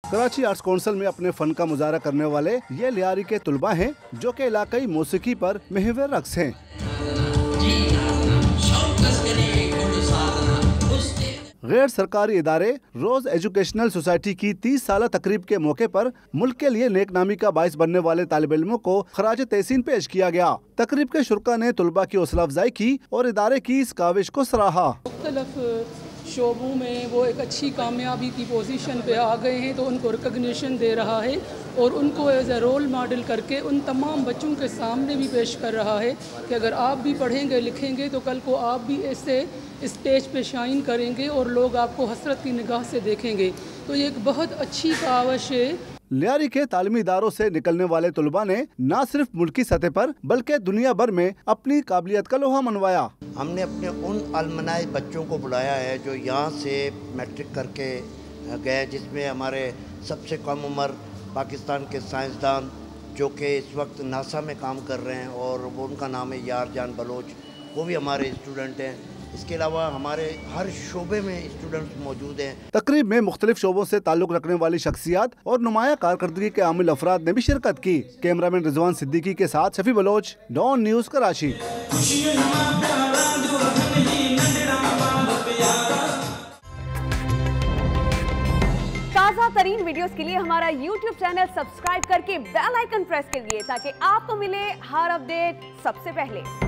Karachi arts council में अपने fun का मुजाहरा करने वाले ये लियारी के तुलबा हैं, जो के इलाकाई मौसीकी पर महवर रक्स हैं। गैर सरकारी इदारे रोज एजुकेशनल सोसाइटी की 30 साल तकरीब के मौके पर मुल्क के लिए नेक नामी का बाइस बनने वाले तालिब इल्मों को खराज तहसीन पेश किया गया। तकरीब के शुरा ने तुलबा की हौसला अफजाई की और इदारे की इस काविश को सराहा। शोबों में वो एक अच्छी कामयाबी की पोजीशन पे आ गए हैं, तो उनको रिकग्निशन दे रहा है और उनको एज ए रोल मॉडल करके उन तमाम बच्चों के सामने भी पेश कर रहा है कि अगर आप भी पढ़ेंगे लिखेंगे तो कल को आप भी ऐसे स्टेज पे शाइन करेंगे और लोग आपको हसरत की निगाह से देखेंगे। तो ये एक बहुत अच्छी काविश है। लियारी के तालीमी इदारों से निकलने वाले तुलबा ने न सिर्फ मुल्की सतह पर बल्कि दुनिया भर में अपनी काबिलियत का लोहा मनवाया। हमने अपने उन अलमनाए बच्चों को बुलाया है जो यहाँ से मैट्रिक करके गए, जिसमें हमारे सबसे कम उम्र पाकिस्तान के साइंसदान जो कि इस वक्त नासा में काम कर रहे हैं और वो उनका नाम है यार जान बलोच, वो भी हमारे स्टूडेंट हैं। इसके अलावा हमारे हर शोबे में स्टूडेंट्स मौजूद हैं। तकरीब में मुख्तलिफ शोबों से ताल्लुक रखने वाली शख्सियात और नुमाया कारकर्दगी के आमिल अफराद ने भी शिरकत की। कैमरामैन रिजवान सिद्दीकी के साथ शफी बलोच, डॉन न्यूज़ कराची। ताज़ा तरीन वीडियोस के लिए हमारा YouTube चैनल सब्सक्राइब करके बेल आइकन प्रेस करिए ताकि आपको मिले हर अपडेट सबसे पहले।